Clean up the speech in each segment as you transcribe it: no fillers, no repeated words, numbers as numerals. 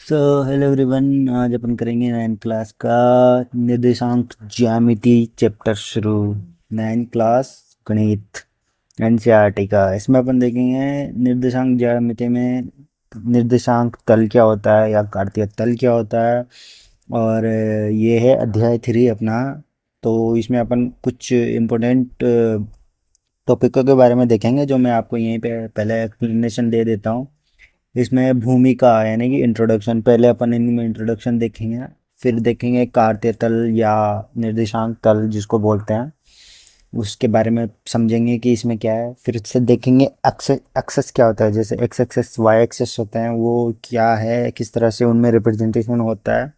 So hello everyone, आज अपन करेंगे 9th class का निर्देशांक ज्यामिति चैप्टर शुरू। 9th क्लास गणित एनसीईआरटी का। इसमें अपन देखेंगे निर्देशांक ज्यामिति में निर्देशांक तल क्या होता है या कार्तीय तल क्या होता है। और ये है अध्याय 3 अपना। तो इसमें अपन कुछ इम्पोर्टेंट टॉपिकों के बारे में देखेंगे, जो मैं आपको यहीं पे पहले एक्सप्लेनेशन दे देता हूँ। इसमें भूमिका यानी कि इंट्रोडक्शन, पहले अपन इनमें इंट्रोडक्शन देखेंगे। फिर देखेंगे कार्तीय तल या निर्देशांक तल जिसको बोलते हैं, उसके बारे में समझेंगे कि इसमें क्या है। फिर से देखेंगे एक्सेस एक्सेस क्या होता है, जैसे एक्स एक्सेस वाई एक्सेस होते हैं वो क्या है, किस तरह से उनमें रिप्रेजेंटेशन होता है।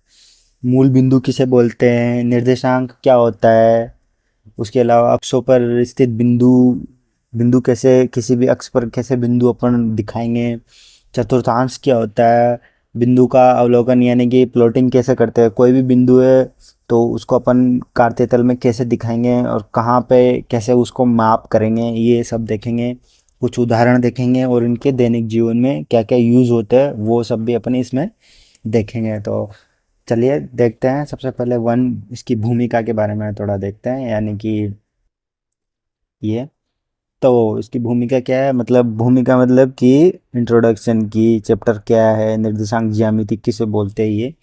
मूल बिंदु किसे बोलते हैं, निर्देशांक क्या होता है, उसके अलावा अक्षों पर स्थित बिंदु, बिंदु कैसे, किसी भी अक्ष पर कैसे बिंदु अपन दिखाएंगे। चतुर्थांश क्या होता है, बिंदु का अवलोकन यानी कि प्लॉटिंग कैसे करते हैं। कोई भी बिंदु है तो उसको अपन कार्तीय तल में कैसे दिखाएंगे और कहाँ पे कैसे उसको माप करेंगे, ये सब देखेंगे। कुछ उदाहरण देखेंगे और इनके दैनिक जीवन में क्या क्या यूज़ होते हैं वो सब भी अपन इसमें देखेंगे। तो चलिए देखते हैं। सबसे पहले इसकी भूमिका के बारे में थोड़ा देखते हैं, यानी कि ये तो इसकी भूमिका क्या है, मतलब भूमिका मतलब कि इंट्रोडक्शन की चैप्टर क्या है, निर्देशांक ज्यामिति किसे बोलते हैं ये।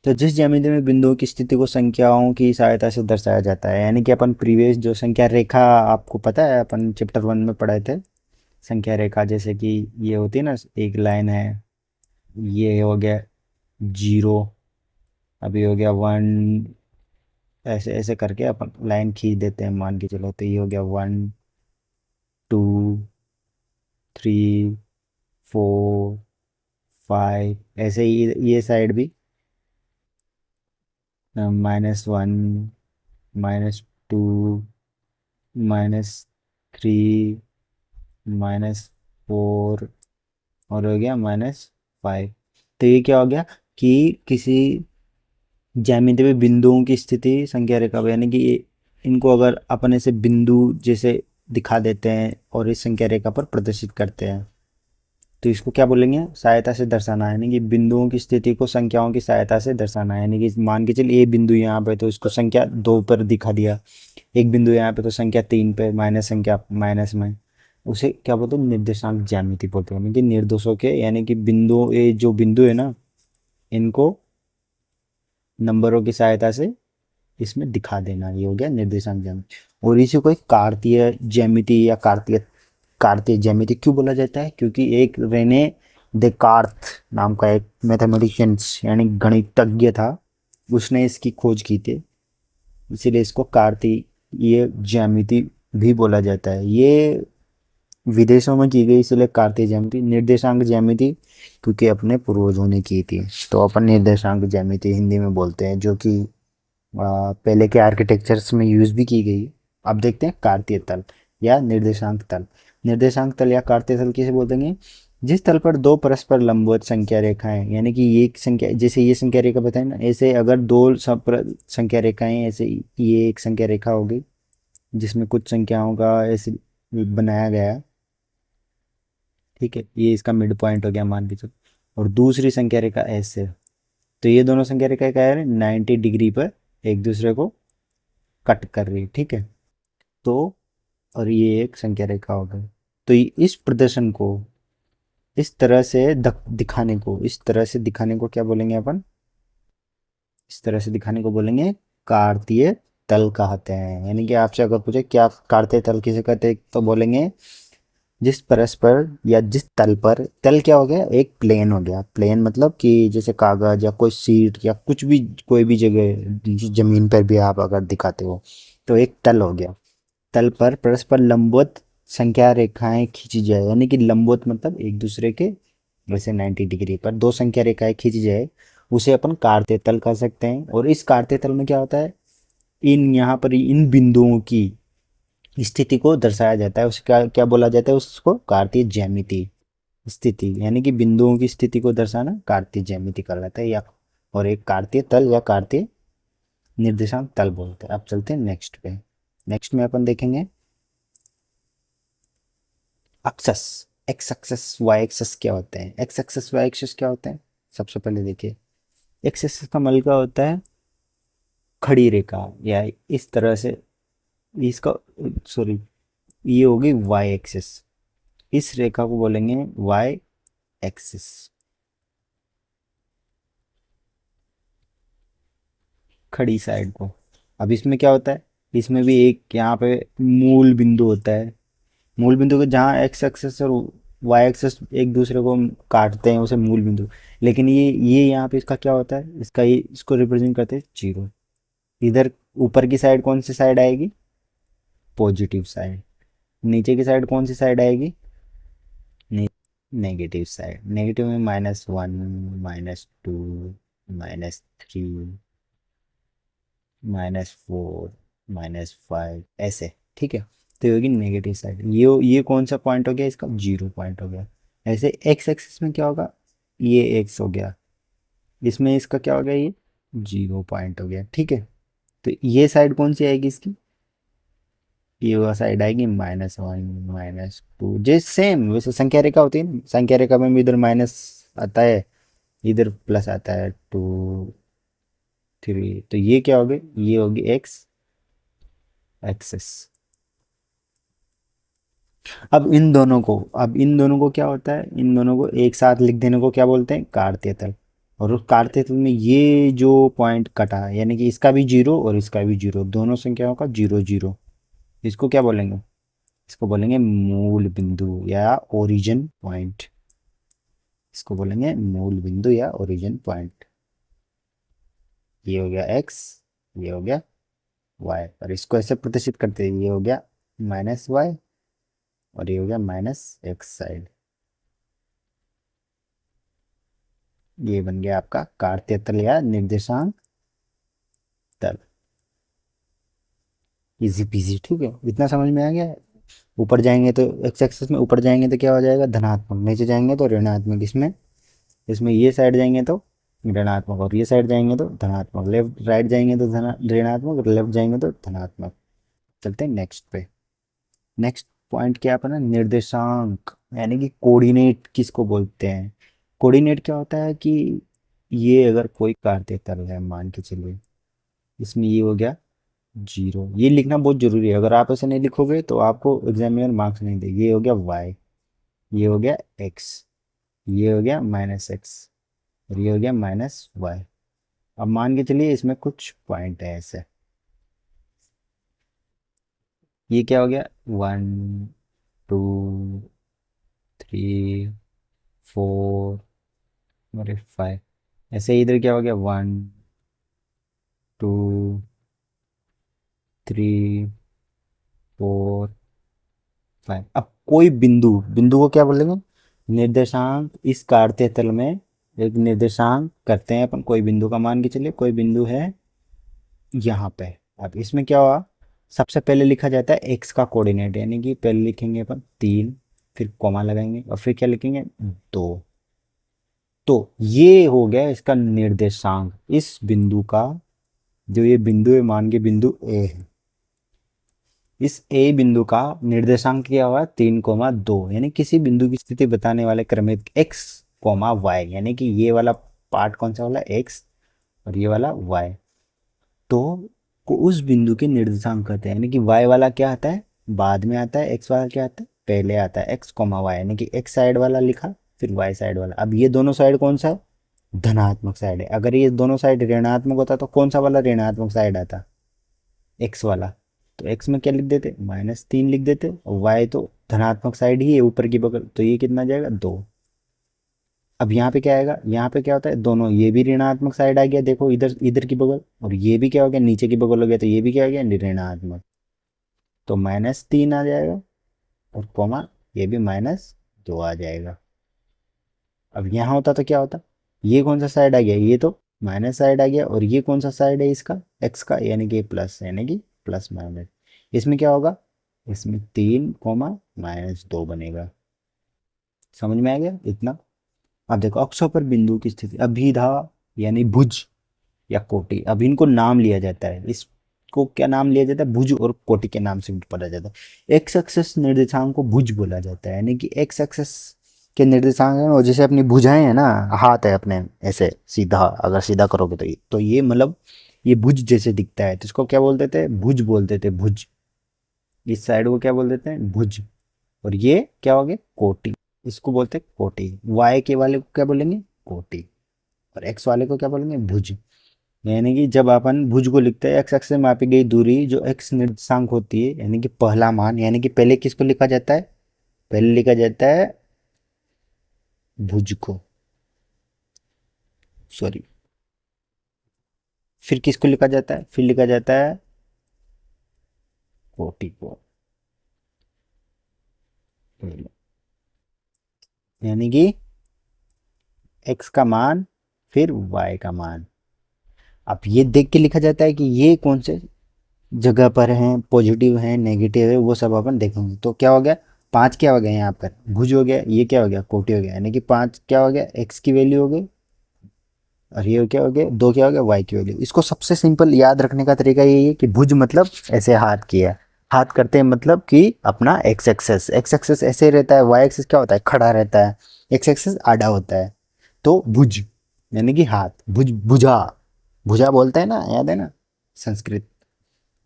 तो जिस ज्यामिति में बिंदुओं की स्थिति को संख्याओं की सहायता से दर्शाया जाता है, यानी कि अपन प्रीवियस जो संख्या रेखा, आपको पता है अपन चैप्टर 1 में पढ़े थे संख्या रेखा। जैसे कि ये होती है ना, एक लाइन है, ये हो गया 0, अभी हो गया 1, ऐसे ऐसे करके अपन लाइन खींच देते हैं, मान के चलो। तो ये हो गया 1 2 3 4 5, ऐसे ही ये साइड भी -1 -2 -3 -4 और हो गया -5। तो ये क्या हो गया कि किसी ज्यामिति में बिंदुओं की स्थिति संख्या रेखा पे, यानी कि इनको अगर अपन ऐसे बिंदु जैसे दिखा देते हैं और इस संख्या रेखा पर प्रदर्शित करते हैं, तो इसको क्या बोलेंगे, सहायता से दर्शाना। यानी कि बिंदुओं की स्थिति को संख्याओं की सहायता से दर्शाना है। यानी कि मान के चलिए ये बिंदु यहाँ पे, तो इसको संख्या 2 पर दिखा दिया। एक बिंदु यहाँ पे तो संख्या 3 पे, माइनस संख्या माइनस में, उसे क्या बोलते हैं, निर्देशांक ज्यामिति बोलते हैं। यानी कि निर्देशों के, यानी कि बिंदु, ये जो बिंदु है ना, इनको नंबरों की सहायता से इसमें दिखा देना, ये हो गया निर्देशांक ज्यामिति। और इसी को एक कार्तीय ज्यामिति या कार्तीय कार्तीय ज्यामिति क्यों बोला जाता है, क्योंकि एक रेने देकार्त नाम का एक मैथमेटिशियंस यानी गणितज्ञ था, उसने इसकी खोज की थी। इसीलिए इसको कार्तीय ज्यामिति भी बोला जाता है। ये विदेशों में की गई, इसलिए कार्तीय ज्यामिति। निर्देशांक ज्यामिति क्योंकि अपने पूर्वजों ने की थी, तो अपन निर्देशांक ज्यामिति हिंदी में बोलते हैं, जो कि पहले के आर्किटेक्चर्स में यूज भी की गई। अब देखते हैं कार्तीय तल या निर्देशांक तल। निर्देशांक तल या कार्तीय तल किसे बोलते हैं, जिस तल पर दो परस्पर लंबवत संख्या रेखाएं, यानी कि ये एक संख्या, जैसे ये संख्या रेखा बताए ना, ऐसे अगर दो संख्या रेखाएं, ऐसे ये एक संख्या रेखा होगी जिसमें कुछ संख्याओं का ऐसे बनाया गया है, ठीक है, ये इसका मिड पॉइंट हो गया मान के चलो। और दूसरी संख्या रेखा ऐसे, तो ये दोनों संख्या रेखा क्या है, 90 डिग्री पर एक दूसरे को कट कर रही है, ठीक है। तो और ये एक संख्या रेखा हो गई। तो इस प्रदर्शन को इस तरह से दिखाने को, इस तरह से दिखाने को क्या बोलेंगे अपन, इस तरह से दिखाने को बोलेंगे कार्तीय तल कहते हैं। यानी कि आपसे अगर पूछे क्या कार्तीय तल किसे कहते हैं, तो बोलेंगे जिस परस्पर या जिस तल पर, तल क्या हो गया, एक प्लेन हो गया। प्लेन मतलब कि जैसे कागज या कोई सीट या कुछ भी, कोई भी जगह जमीन पर भी आप अगर दिखाते हो तो एक तल हो गया। तल पर परस्पर लंबवत संख्या रेखाएं खींची जाए, यानी कि लंबवत मतलब एक दूसरे के वैसे 90 डिग्री पर दो संख्या रेखाएं खींची जाए, उसे अपन कार्तीय तल कह सकते हैं। और इस कार्तीय तल में क्या होता है, इन यहाँ पर इन बिंदुओं की स्थिति को दर्शाया जाता है। उसे क्या क्या बोला जाता है, उसको कार्तीय ज्यामिति स्थिति, यानी कि बिंदुओं की स्थिति को दर्शाना कार्तीय ज्यामिति कहलाता है, या और एक कार्तीय तल या कार्तीय निर्देशांक तल बोलते हैं। अब चलते हैं नेक्स्ट पे। नेक्स्ट में अपन देखेंगे axes, X axes Y axes क्या होते हैं। एक्स एक्सेस वाई एक्सेस क्या होते हैं, सबसे पहले देखिए, एक्स एक्सिस का मतलब क्या होता है, खड़ी रेखा, या इस तरह से इसका, सॉरी, ये होगी वाई एक्सिस, इस रेखा को बोलेंगे वाई एक्सिस। खड़ी साइड को। अब इसमें क्या होता है, इसमें भी एक यहाँ पे मूल बिंदु होता है, मूल बिंदु के जहाँ एक्स एक्सिस और वाई एक्सिस एक दूसरे को काटते हैं उसे मूल बिंदु। लेकिन ये यहाँ पे इसका क्या होता है, इसका ये इसको रिप्रेजेंट करते हैं जीरो। इधर ऊपर की साइड कौन सी साइड आएगी, पॉजिटिव साइड। नीचे की साइड कौन सी साइड आएगी, नेगेटिव साइड। नेगेटिव में -1, -2, -3, -4, -5 ऐसे, ठीक है। तो ये होगी नेगेटिव साइड। ये कौन सा पॉइंट हो गया, इसका जीरो पॉइंट हो गया। ऐसे एक्स एक्सिस में क्या होगा, ये एक्स हो गया, इसमें इसका क्या हो गया, ये जीरो पॉइंट हो गया, ठीक है। तो ये साइड कौन सी आएगी इसकी, ये वो साइड आएगी -1, -2, जैसे सेम वैसे संख्या रेखा होती है ना, संख्या रेखा में भी इधर माइनस आता है, इधर प्लस आता है, 2, 3। तो ये क्या होगी, ये होगी एक्स एक्सिस। अब इन दोनों को क्या होता है, इन दोनों को एक साथ लिख देने को क्या बोलते हैं, कार्तीय तल। और उस कार्तीय तल में ये जो पॉइंट कटा है, यानी कि इसका भी जीरो और इसका भी जीरो, दोनों संख्याओं का जीरो जीरो, इसको क्या बोलेंगे, इसको बोलेंगे मूल बिंदु या ओरिजिन पॉइंट। इसको बोलेंगे मूल बिंदु या ओरिजिन पॉइंट। ये हो गया एक्स, ये हो गया वाई, और इसको ऐसे प्रदर्शित करते हैं, ये हो गया -y और ये हो गया -x साइड। ये बन गया आपका कार्तीय तल या निर्देशांक तल। इजी पीजी, ठीक है, इतना समझ में आ गया है। ऊपर जाएंगे तो एक्स एक्सिस में ऊपर जाएंगे तो क्या हो जाएगा, धनात्मक, नीचे जाएंगे तो ऋणात्मक। इसमें इसमें ये साइड जाएंगे तो ऋणात्मक, और ये साइड जाएंगे तो धनात्मक। लेफ्ट राइट जाएंगे तो ऋणात्मक, और लेफ्ट जाएंगे तो धनात्मक। चलते हैं नेक्स्ट पे। नेक्स्ट पॉइंट क्या अपना, निर्देशांक, यानी कि कोऑर्डिनेट किसको बोलते हैं। कोऑर्डिनेट क्या होता है कि ये अगर कोई कार्तीय तल है, मान के चलिए इसमें ये हो गया जीरो, ये लिखना बहुत जरूरी है, अगर आप ऐसे नहीं लिखोगे तो आपको एग्जामिनर मार्क्स नहीं देगी। ये हो गया वाई, ये हो गया एक्स, ये हो गया -x, और ये हो गया -y। अब मान के चलिए इसमें कुछ पॉइंट है ऐसे, ये क्या हो गया, 1, 2, 3, 4 और 5। ऐसे इधर क्या हो गया, 1, 2, 3, 4, 5। अब कोई बिंदु, बिंदु को क्या बोलेंगे, निर्देशांक। इस कार्तीय तल में एक निर्देशांक करते हैं अपन, कोई बिंदु का मान के चलिए, कोई बिंदु है यहाँ पे। अब इसमें क्या हुआ, सबसे पहले लिखा जाता है एक्स का कोऑर्डिनेट, यानी कि पहले लिखेंगे अपन 3, फिर कॉमा लगाएंगे और फिर क्या लिखेंगे 2। तो ये हो गया इसका निर्देशांक, इस बिंदु का, जो ये बिंदु है, मान के बिंदु ए है, इस ए बिंदु का निर्देशांक क्या हुआ 3, 2, यानी किसी बिंदु की स्थिति बताने वाले क्रमिक x, y, यानी कि ये वाला पार्ट कौन सा वाला x और ये वाला y, तो को उस बिंदु के निर्देशांक कहते हैं। यानी कि y वाला क्या आता है, बाद में आता है, x वाला क्या आता है, पहले आता है, x, y, यानी कि x साइड वाला लिखा, फिर y साइड वाला। अब ये दोनों साइड कौन सा है, धनात्मक साइड है। अगर ये दोनों साइड ऋणात्मक होता तो कौन सा वाला ऋणात्मक साइड आता, x वाला। तो x में क्या लिख देते, -3 लिख देते, और y तो धनात्मक साइड ही है ऊपर की बगल, तो ये कितना जाएगा 2। अब यहाँ पे क्या आएगा, यहाँ पे क्या होता है, दोनों, ये भी ऋणात्मक साइड आ गया, देखो इधर इधर की बगल, और ये भी क्या हो गया, नीचे की बगल हो गया, तो ये भी क्या हो गया, ऋणात्मक। तो -3 आ जाएगा, और कॉमा ये भी -2 आ जाएगा। अब यहाँ होता तो क्या होता, ये कौन सा साइड आ गया, ये तो माइनस साइड आ गया, और ये कौन सा साइड है इसका, एक्स का, यानी कि प्लस, यानी कि प्लस माइनस। इसमें क्या होगा, इसमें 3, -2 बनेगा। समझ में आ गया इतना। अब देखो अक्षों पर बिंदु की स्थिति, अभिधा यानी भुज या कोटि, अब इनको नाम लिया जाता है, इसको क्या नाम लिया जाता है, भुज और कोटि के नाम से भी पढ़ा जाता है। एक्स एक्सेस निर्देशांक को भुज बोला जाता है, यानी कि एक्स एक्सेस के निर्देशांक है, और जैसे अपनी भुजाएं है ना, हाथ है अपने ऐसे सीधा, अगर सीधा करोगे तो ये मतलब ये भुज जैसे दिखता है, तो इसको क्या बोलते थे, भुज बोलते थे, भुज। इस साइड को क्या बोल देते हैं, भुज। और ये क्या हो गया, कोटि। इसको बोलते हैं कोटि। वाई के वाले को क्या बोलेंगे, कोटि। और एक्स वाले को क्या बोलेंगे, भुज। यानी कि जब अपन भुज को लिखते हैं, एक्स एक्स से मापी गई दूरी जो एक्स निर्देशांक होती है, यानी कि पहला मान, यानी कि पहले किसको लिखा जाता है, पहले लिखा जाता है भुज को, सॉरी। फिर किसको लिखा जाता है, फिर लिखा जाता है कोटि को। यानी कि एक्स का मान फिर वाई का मान। अब ये देख के लिखा जाता है कि ये कौन से जगह पर है, पॉजिटिव है नेगेटिव है, वो सब अपन देखेंगे। तो क्या हो गया, पाँच क्या हो गया यहाँ पर, भुज हो गया, ये क्या हो गया, कोटि हो गया। यानी कि पाँच क्या हो गया, एक्स की वैल्यू हो गई, और ये क्या हो गया, दो क्या हो गया, वाई की वैल्यू। इसको सबसे सिंपल याद रखने का तरीका यही है कि भुज मतलब ऐसे हाथ किया, हाथ करते हैं मतलब कि अपना एक्स एक्सेस ऐसे रहता है, वाई एक्सेस क्या होता है, खड़ा रहता है, एक्स एक्सेस आड़ा होता है। तो भुज यानी कि हाथ, भुज, भुजा, भुजा बोलते हैं ना, याद है ना, संस्कृत।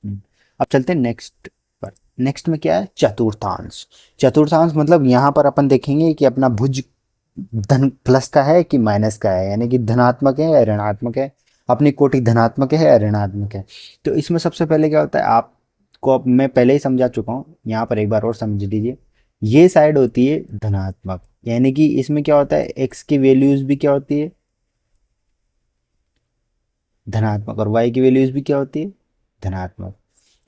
अब चलते हैं नेक्स्ट पर। नेक्स्ट में क्या है, चतुर्थांश। चतुर्थांश मतलब यहाँ पर अपन देखेंगे कि अपना भुज धन प्लस का है कि माइनस का है, यानी कि धनात्मक है या ऋणात्मक है, अपनी कोटि धनात्मक है या ऋणात्मक है। तो इसमें सबसे पहले क्या होता है, आपको अब मैं पहले ही समझा चुका हूँ, यहाँ पर एक बार और समझ लीजिए। ये साइड होती है धनात्मक, यानी कि इसमें क्या होता है, एक्स की वैल्यूज भी क्या होती है, धनात्मक, और वाई की वैल्यूज भी क्या होती है, धनात्मक।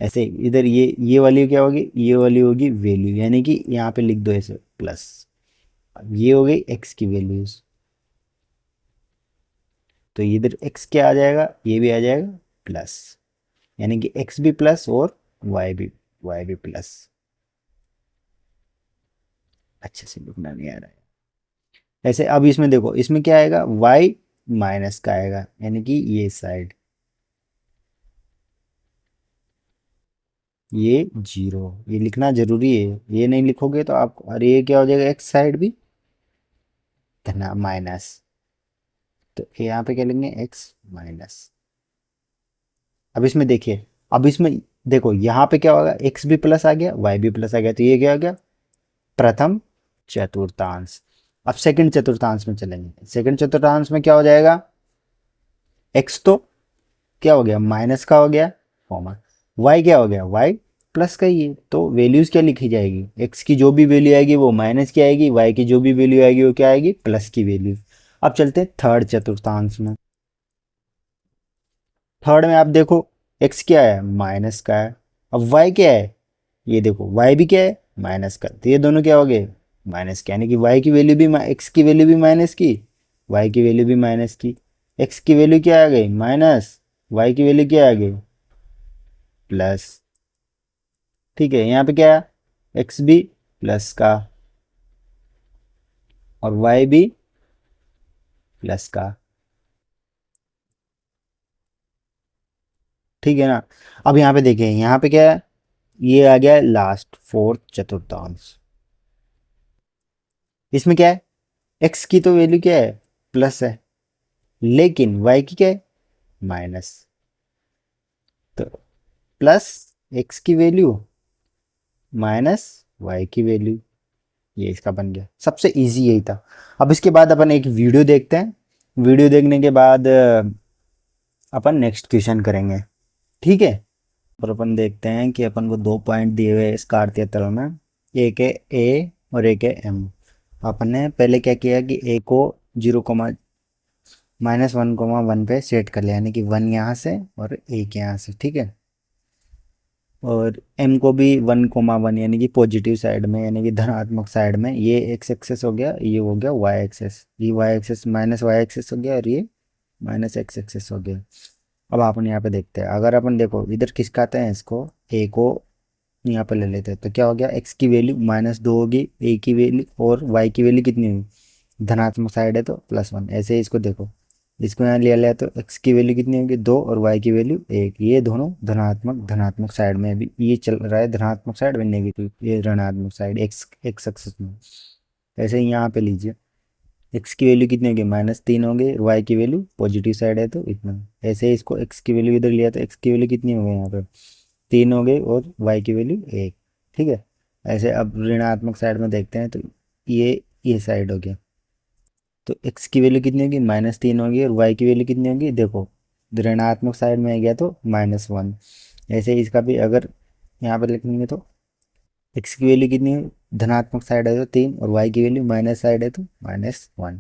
ऐसे इधर ये वाली क्या होगी, ये वाली होगी वैल्यू, यानी कि यहाँ पे लिख दो ऐसे प्लस। अब ये हो गई एक्स की वैल्यूज, तो इधर एक्स क्या आ जाएगा, ये भी आ जाएगा प्लस, यानी कि एक्स भी प्लस और वाई भी प्लस। अच्छे से लिखना नहीं आ रहा है ऐसे। अब इसमें देखो, इसमें क्या आएगा, वाई माइनस का आएगा, यानी कि ये साइड, ये जीरो, ये लिखना जरूरी है, ये नहीं लिखोगे तो आप, अरे ये क्या हो जाएगा, एक्स साइड भी धना माइनस, तो यहाँ पे क्या लेंगे, एक्स माइनस। अब इसमें देखिए, अब इसमें देखो यहाँ पे क्या होगा, एक्स भी प्लस आ गया, वाई भी प्लस आ गया, तो ये क्या हो गया, प्रथम चतुर्थांश। अब सेकंड चतुर्थांश में चलेंगे। सेकंड चतुर्थांश में क्या हो जाएगा, एक्स तो क्या हो गया, माइनस का हो गया, कॉमा, वाई क्या हो गया, वाई प्लस का ही है, तो वैल्यूज क्या लिखी जाएगी, एक्स की जो भी वैल्यू आएगी वो माइनस की आएगी, वाई की जो भी वैल्यू आएगी वो क्या आएगी, प्लस की वैल्यू। अब चलते हैं थर्ड चतुर्थांश में। थर्ड में आप देखो, एक्स क्या है, माइनस का है, अब वाई क्या है, ये देखो वाई भी क्या है, माइनस का, तो ये दोनों क्या हो गए, माइनस के, यानी कि वाई की वैल्यू भी, एक्स की वैल्यू भी माइनस की, वाई की वैल्यू भी माइनस की। एक्स की वैल्यू क्या आ गई, माइनस, वाई की वैल्यू क्या आ गई, प्लस। ठीक है, यहाँ पे क्या है, एक्स भी प्लस का और वाई भी प्लस का। ठीक है ना। अब यहाँ पे देखें, यहाँ पे क्या है, ये आ गया लास्ट फोर्थ चतुर्थांश। इसमें क्या है, एक्स की तो वैल्यू क्या है, प्लस है, लेकिन वाई की क्या है, माइनस। तो प्लस एक्स की वैल्यू माइनस वाई की वैल्यू, ये इसका बन गया। सबसे इजी यही था। अब इसके बाद अपन एक वीडियो देखते हैं, वीडियो देखने के बाद अपन नेक्स्ट क्वेश्चन करेंगे, ठीक है। और अपन देखते हैं कि अपन को दो पॉइंट दिए हुए हैं इस कार्तीय तल में, एक है ए और एक है एम। अपन ने पहले क्या किया कि ए को 0,-1,1 पे सेट कर लिया, यानी कि 1 यहाँ से और एक यहाँ से, ठीक है। और एम को भी 1,1 यानी कि पॉजिटिव साइड में, यानी कि धनात्मक साइड में। ये एक्स एक्सेस हो गया, ये हो गया वाई एक्सेस, ये Y axes minus Y axes हो गया, और ये माइनस एक्स एक्सेस हो गया। अब अपन यहाँ पे देखते हैं, अगर अपन देखो इधर किसका आता है, इसको ए को यहाँ पे ले लेते हैं, तो क्या हो गया, एक्स की वैल्यू -2 होगी, ए की वैल्यू और वाई की वैल्यू कितनी होगी, धनात्मक साइड है तो +1। ऐसे ही इसको देखो, इसको यहाँ ले लिया तो एक्स की वैल्यू कितनी होगी, 2, और वाई की वैल्यू 1। ये दोनों धनात्मक, धनात्मक साइड में भी ये चल रहा है, धनात्मक साइड में नेगेटिव, ये ऋणात्मक साइड एक्स एक्स एक्सिस में। ऐसे ही यहाँ पे लीजिए, एक्स की वैल्यू कितनी होगी, -3 होगी, वाई की वैल्यू पॉजिटिव साइड है तो इतना। ऐसे ही इसको एक्स की वैल्यू इधर लिया तो एक्स की वैल्यू कितनी हो गई यहाँ पे, 3 हो गई, और वाई की वैल्यू 1। ठीक है। ऐसे अब ऋणात्मक साइड में देखते हैं तो ये साइड हो गया, तो एक्स की वैल्यू कितनी होगी, -3 होगी, और वाई की वैल्यू कितनी होगी, देखो ऋणात्मक साइड में गया तो -1। ऐसे ही इसका भी अगर यहाँ पर लिखेंगे तो एक्स की वैल्यू कितनी है, धनात्मक साइड है तो 3, और वाई की वैल्यू माइनस साइड है तो -1।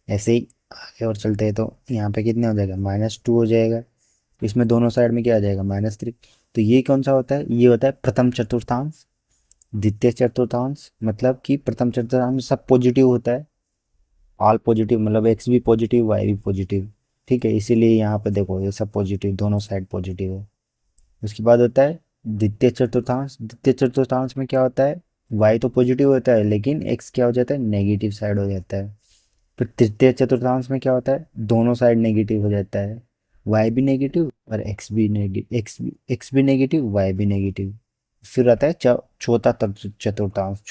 ऐसे ही आगे और चलते हैं तो यहाँ पे कितने हो जाएगा, -2 हो जाएगा, इसमें दोनों साइड में क्या आ जाएगा, -3। तो ये कौन सा होता है, ये होता है प्रथम चतुर्थांश। द्वितीय चतुर्थांश मतलब कि प्रथम चतुर्थांश में सब पॉजिटिव होता है, ऑल पॉजिटिव, मतलब एक्स भी पॉजिटिव वाई भी पॉजिटिव। ठीक है, इसीलिए यहाँ पे देखो ये सब पॉजिटिव, दोनों साइड पॉजिटिव है। उसके बाद होता है द्वितीय चतुर्थांश। द्वितीय चतुर्थांश में क्या होता है, वाई तो पॉजिटिव होता है लेकिन एक्स क्या हो जाता है, नेगेटिव साइड हो जाता है। फिर तृतीय चतुर्थांश में क्या होता है, दोनों साइड नेगेटिव हो जाता है, वाई भी नेगेटिव और एक्स भी नेगेटिव, वाई भी नेगेटिव। फिर आता है चौथा चतुर्थांश।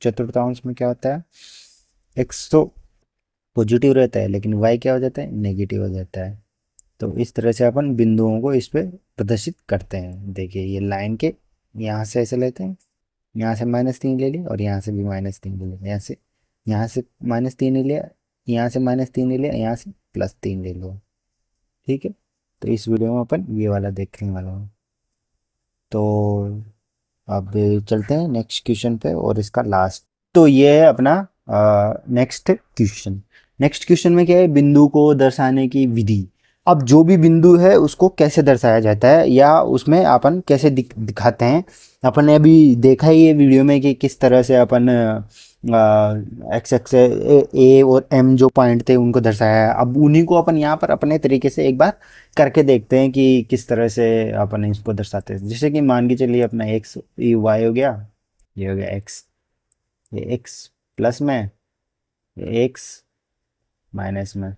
चतुर्थांश में क्या होता है, एक्स तो पॉजिटिव रहता है लेकिन वाई क्या हो जाता है, नेगेटिव हो जाता है। तो इस तरह से अपन बिंदुओं को इस पे प्रदर्शित करते हैं। देखिए ये लाइन के यहाँ से ऐसे लेते हैं, यहाँ से -3 ले लिया, और यहाँ से भी -3 ले लिया, यहाँ से -3 ले लिया, यहाँ से -3 ले लिया, यहाँ से +3 ले लो। ठीक है, तो इस वीडियो में अपन ये वाला देखने वाला हूँ। तो अब चलते हैं नेक्स्ट क्वेश्चन पे, और इसका लास्ट। तो ये है अपना नेक्स्ट क्वेश्चन। नेक्स्ट क्वेश्चन में क्या है, बिंदु को दर्शाने की विधि। अब जो भी बिंदु है उसको कैसे दर्शाया जाता है, या उसमें अपन कैसे दिखाते हैं। अपन ने अभी देखा ही है वीडियो में कि किस तरह से अपन एक्स एक्स ए और एम जो पॉइंट थे उनको दर्शाया है। अब उन्हीं को अपन यहाँ पर अपने तरीके से एक बार करके देखते हैं कि किस तरह से अपन इसको दर्शाते हैं। जैसे कि मान के चलिए अपना एक्स, ये वाई हो गया, ये हो गया एक्स, ये एक्स प्लस में, ये एक्स माइनस में,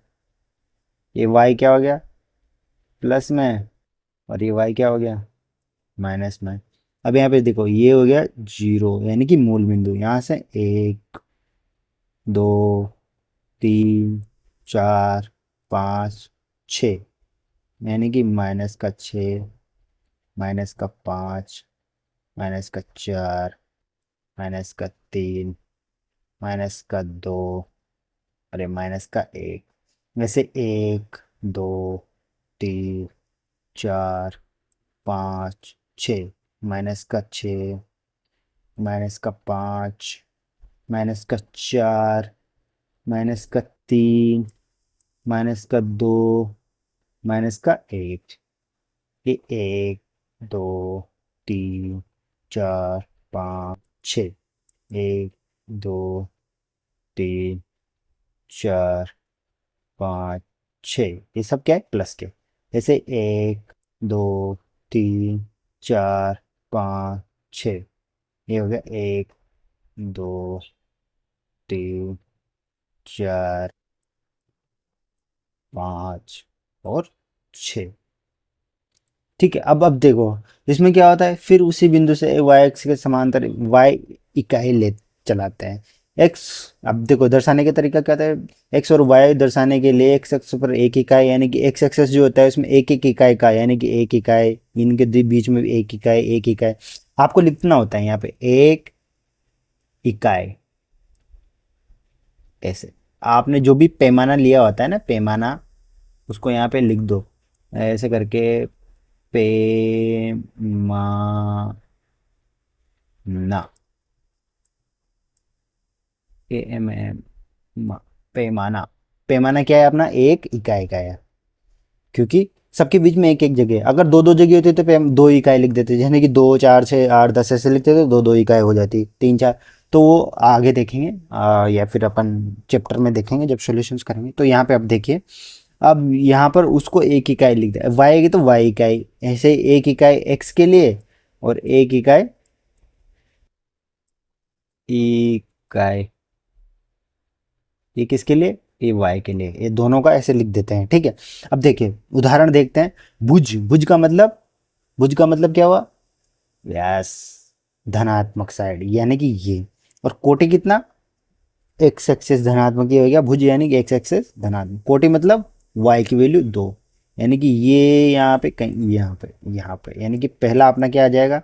ये वाई क्या हो गया, प्लस में, और ये वाई क्या हो गया, माइनस में। अब यहाँ पे देखो ये हो गया 0 यानी कि मूल बिंदु। यहाँ से 1 2 3 4 5 6 यानी कि -6, -5, -4, -3, -2, अरे -1। वैसे 1 2 3 4 5 6, -6, -5, -4, -3, -2, -1। ये 1 2 3 4 5 6, 1 2 3 4 5 6, ये सब क्या है, प्लस के। जैसे 1 2 3 4 5 6, ये हो गया 1 2 3 4 5 और 6। ठीक है, अब देखो इसमें क्या होता है, फिर उसी बिंदु से वाई एक्स के समांतर वाई इकाई ले चलाते हैं। एक्स, अब देखो दर्शाने का तरीका क्या होता है, एक्स और वाई दर्शाने के लिए एक्स एक्स पर एक इकाई यानी कि एक्स एक्सेस जो होता है उसमें एक एक इकाई का यानी कि एक इकाई, इनके बीच में भी एक इकाई आपको लिखना होता है यहाँ पे, एक इकाई। ऐसे आपने जो भी पैमाना लिया होता है ना, पैमाना, उसको यहाँ पे लिख दो ऐसे करके, पैमाना, ए एम एम, पैमाना। पैमाना क्या है अपना, एक इकाई का है, क्योंकि सबके बीच में एक एक जगह। अगर दो दो जगह होती तो दो इकाई लिख देते, यानी कि 2 4 6 8 10 ऐसे लिखते तो दो दो इकाई हो जाती, 3 4। तो वो आगे देखेंगे, या फिर अपन चैप्टर में देखेंगे जब सॉल्यूशंस करेंगे। तो यहाँ पे अब देखिए, अब यहाँ पर उसको एक इकाई लिख दिया, वाई की तो वाई इकाई, ऐसे एक इकाई एक्स के लिए और एक इकाई इकाई ये किसके लिए, ये वाई के लिए। ये दोनों का ऐसे लिख देते हैं। ठीक है, अब देखिए उदाहरण देखते हैं। भुज, भुज का मतलब क्या हुआ, यस, धनात्मक साइड यानी कि ये। और कोटि कितना, एक्स एक्सेस धनात्मक ये हो गया भुज, यानी कि एक्स एक्सेस धनात्मक, कोटि मतलब वाई की वैल्यू 2, यानी कि ये यहाँ पे कहीं यहाँ पे यानी कि पहला अपना क्या आ जाएगा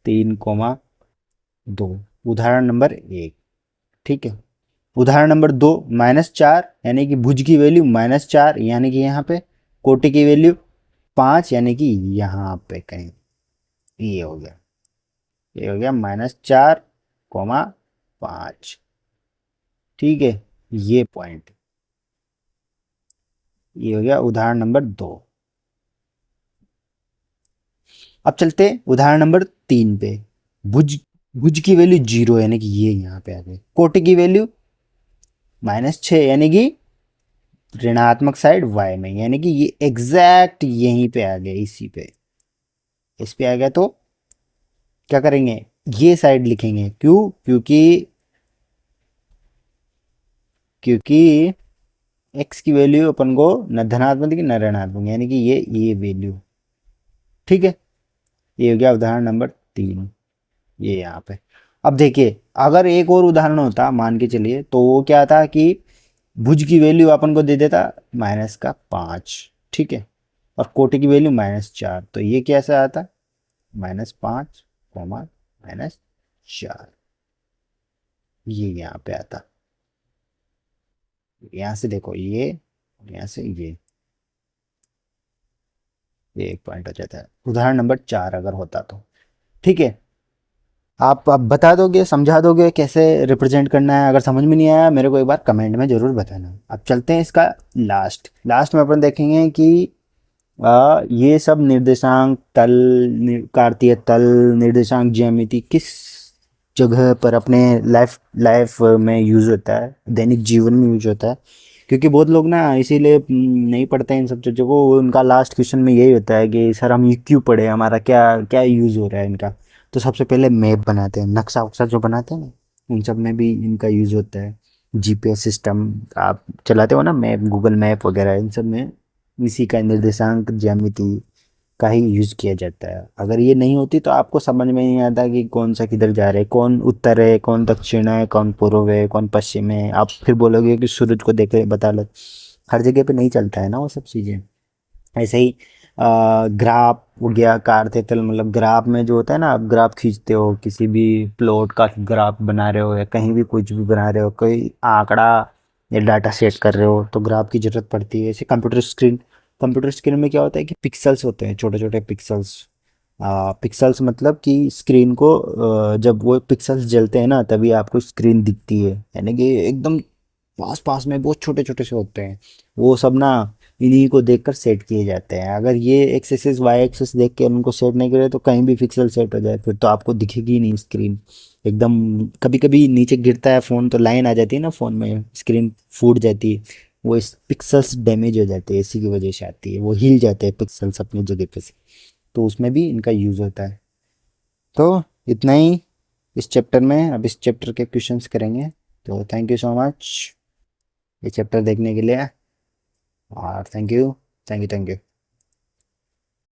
3,2। उदाहरण नंबर 1। ठीक है। उदाहरण नंबर 2 -4 यानी कि भुज की वैल्यू -4, यानी कि यहाँ पे कोटि की वैल्यू 5, यानी कि यहाँ पे कहीं ये हो गया, ये हो गया -4,5। ठीक है, ये पॉइंट, ये हो गया उदाहरण नंबर 2। अब चलते उदाहरण नंबर 3 पे। भुज भुज की वैल्यू 0, यानी कि ये यहाँ पे आ गई, कोटि की वैल्यू -6, यानी कि ऋणात्मक साइड y में, यानी कि ये एग्जैक्ट यहीं पे आ गया, इसी पे, इस पे आ गया। तो क्या करेंगे, ये साइड लिखेंगे, क्यों, क्योंकि x की वैल्यू अपन को न धनात्मक की न ऋणात्मक, यानी कि ये वैल्यू। ठीक है, ये हो गया उदाहरण नंबर 3, ये यहाँ पे। अब देखिए, अगर एक और उदाहरण होता मान के चलिए, तो वो क्या था कि भुज की वैल्यू अपन को दे देता -5, ठीक है, और कोटि की वैल्यू -4, तो ये कैसे आता, -5, -4, ये यहाँ पे आता। यहाँ से देखो ये, यहाँ से ये एक पॉइंट हो जाता है उदाहरण नंबर 4 अगर होता तो। ठीक है, आप अब बता दोगे, समझा दोगे कैसे रिप्रेजेंट करना है? अगर समझ में नहीं आया मेरे को एक बार कमेंट में ज़रूर बताना। अब चलते हैं इसका लास्ट में अपन देखेंगे कि ये सब निर्देशांक तल, कार्तीय तल, निर्देशांक ज्यामिति किस जगह पर अपने लाइफ लाइफ में यूज़ होता है, दैनिक जीवन में यूज होता है। क्योंकि बहुत लोग ना इसीलिए नहीं पढ़ते हैं इन सब चीज़ों को, उनका लास्ट क्वेश्चन में यही होता है कि सर हम ये क्यों पढ़े, हमारा क्या क्या यूज़ हो रहा है इनका। तो सबसे पहले मैप बनाते हैं, नक्शा वक्शा जो बनाते हैं ना, उन सब में भी इनका यूज़ होता है। जीपीएस सिस्टम आप चलाते हो ना, मैप, गूगल मैप वगैरह, इन सब में इसी का निर्देशांक ज्यामिति का ही यूज़ किया जाता है। अगर ये नहीं होती तो आपको समझ में नहीं आता कि कौन सा किधर जा रहा है, कौन उत्तर है, कौन दक्षिण है, कौन पूर्व है, कौन पश्चिम है। आप फिर बोलोगे कि सूरज को देख बता लो, हर जगह पे नहीं चलता है ना वो सब चीज़ें। ऐसे ही ग्राफ हो गया, कार्तेतल मतलब ग्राफ में जो होता है ना, आप ग्राफ खींचते हो, किसी भी प्लॉट का ग्राफ बना रहे हो या कहीं भी कुछ भी बना रहे हो, कोई आंकड़ा या डाटा सेट कर रहे हो तो ग्राफ की ज़रूरत पड़ती है। ऐसे कंप्यूटर स्क्रीन में क्या होता है कि पिक्सल्स होते हैं, छोटे छोटे पिक्सल्स। पिक्सल्स मतलब कि स्क्रीन को जब वो पिक्सल्स जलते हैं ना तभी आपको स्क्रीन दिखती है, यानी कि एकदम पास पास में बहुत छोटे छोटे से होते हैं। वो सब ना इन्हीं को देखकर सेट किए जाते हैं। अगर ये एक्स एक्सिस वाई एक्सिस देख के उनको सेट नहीं करे तो कहीं भी पिक्सल सेट हो जाए फिर तो आपको दिखेगी ही नहीं स्क्रीन एकदम। कभी कभी नीचे गिरता है फ़ोन तो लाइन आ जाती है ना फ़ोन में, स्क्रीन फूट जाती है, वो इस पिक्सल्स डैमेज हो जाते हैं, इसी की वजह से आती है, वो हिल जाते हैं पिक्सल्स अपनी जगह पे से। तो उसमें भी इनका यूज़ होता है। तो इतना ही इस चैप्टर में, अब इस चैप्टर के क्वेश्चंस करेंगे। तो थैंक यू सो मच ये चैप्टर देखने के लिए, और thank you, thank you, thank you.